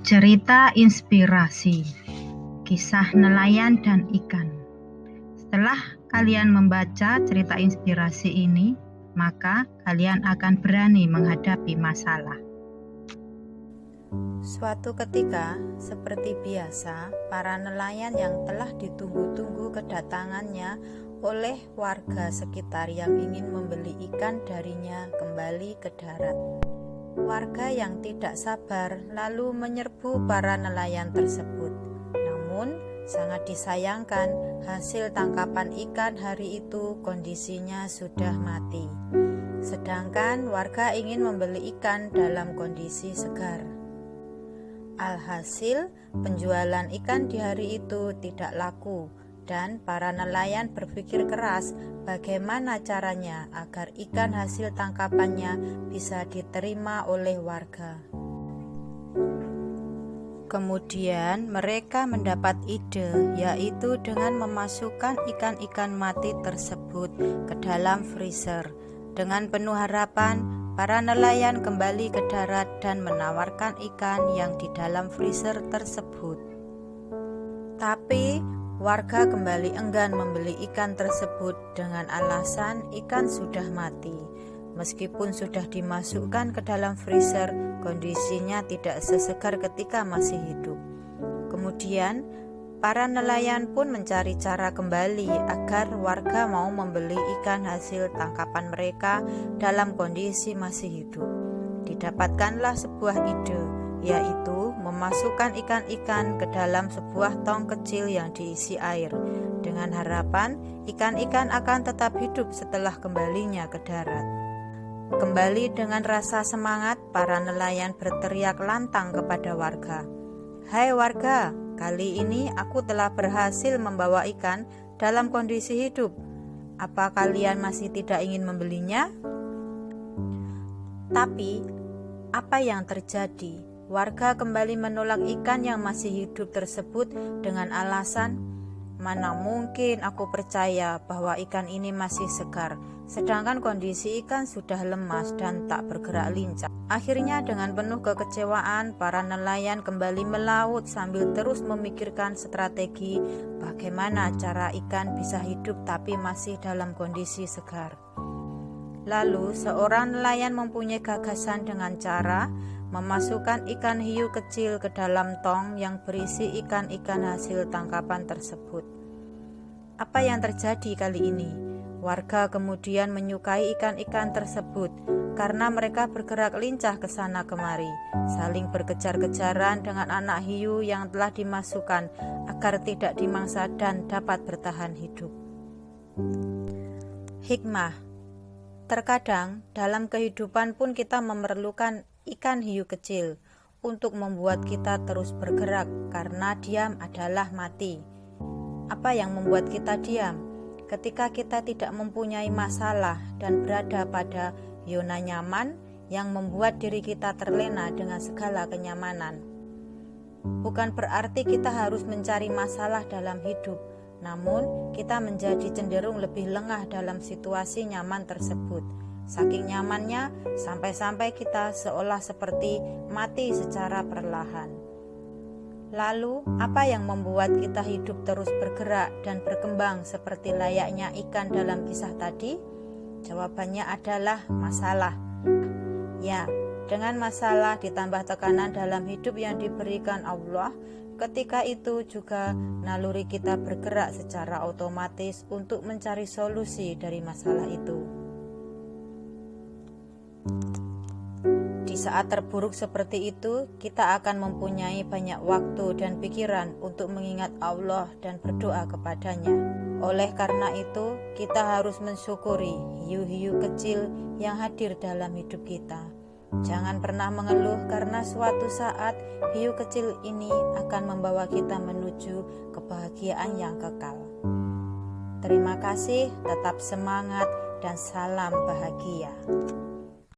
Cerita inspirasi, kisah nelayan dan ikan. Setelah kalian membaca cerita inspirasi ini, maka kalian akan berani menghadapi masalah. Suatu ketika, seperti biasa, para nelayan yang telah ditunggu-tunggu kedatangannya oleh warga sekitar yang ingin membeli ikan darinya kembali ke darat. Warga yang tidak sabar lalu menyerbu para nelayan tersebut. Namun, sangat disayangkan, hasil tangkapan ikan hari itu kondisinya sudah mati. Sedangkan warga ingin membeli ikan dalam kondisi segar. Alhasil, penjualan ikan di hari itu tidak laku, dan para nelayan berpikir keras bagaimana caranya agar ikan hasil tangkapannya bisa diterima oleh warga. Kemudian mereka mendapat ide, yaitu dengan memasukkan ikan-ikan mati tersebut ke dalam freezer. Dengan penuh harapan, para nelayan kembali ke darat dan menawarkan ikan yang di dalam freezer tersebut. Tapi warga kembali enggan membeli ikan tersebut dengan alasan ikan sudah mati. Meskipun sudah dimasukkan ke dalam freezer, kondisinya tidak sesegar ketika masih hidup. Kemudian, para nelayan pun mencari cara kembali agar warga mau membeli ikan hasil tangkapan mereka dalam kondisi masih hidup. Didapatkanlah sebuah ide, yaitu memasukkan ikan-ikan ke dalam sebuah tong kecil yang diisi air, dengan harapan ikan-ikan akan tetap hidup setelah kembalinya ke darat. Kembali dengan rasa semangat, para nelayan berteriak lantang kepada warga, "Hai warga, kali ini aku telah berhasil membawa ikan dalam kondisi hidup. Apa kalian masih tidak ingin membelinya?" Tapi, apa yang terjadi? Warga kembali menolak ikan yang masih hidup tersebut dengan alasan, "Mana mungkin aku percaya bahwa ikan ini masih segar, sedangkan kondisi ikan sudah lemas dan tak bergerak lincah." Akhirnya dengan penuh kekecewaan, para nelayan kembali melaut sambil terus memikirkan strategi bagaimana cara ikan bisa hidup tapi masih dalam kondisi segar. Lalu seorang nelayan mempunyai gagasan dengan cara memasukkan ikan hiu kecil ke dalam tong yang berisi ikan-ikan hasil tangkapan tersebut. Apa yang terjadi kali ini? Warga kemudian menyukai ikan-ikan tersebut karena mereka bergerak lincah ke sana kemari, saling berkejar-kejaran dengan anak hiu yang telah dimasukkan agar tidak dimangsa dan dapat bertahan hidup. Hikmah: terkadang dalam kehidupan pun kita memerlukan ikan hiu kecil untuk membuat kita terus bergerak, karena diam adalah mati. Apa yang membuat kita diam? Ketika kita tidak mempunyai masalah dan berada pada zona nyaman yang membuat diri kita terlena dengan segala kenyamanan. Bukan berarti kita harus mencari masalah dalam hidup, namun kita menjadi cenderung lebih lengah dalam situasi nyaman tersebut. Saking nyamannya, sampai-sampai kita seolah seperti mati secara perlahan. Lalu, apa yang membuat kita hidup terus bergerak dan berkembang seperti layaknya ikan dalam kisah tadi? Jawabannya adalah masalah. Ya, dengan masalah ditambah tekanan dalam hidup yang diberikan Allah, ketika itu juga naluri kita bergerak secara otomatis untuk mencari solusi dari masalah itu. Di saat terburuk seperti itu, kita akan mempunyai banyak waktu dan pikiran untuk mengingat Allah dan berdoa kepadanya. Oleh karena itu, kita harus mensyukuri hiu-hiu kecil yang hadir dalam hidup kita. Jangan pernah mengeluh, karena suatu saat hiu kecil ini akan membawa kita menuju kebahagiaan yang kekal. Terima kasih, tetap semangat, dan salam bahagia.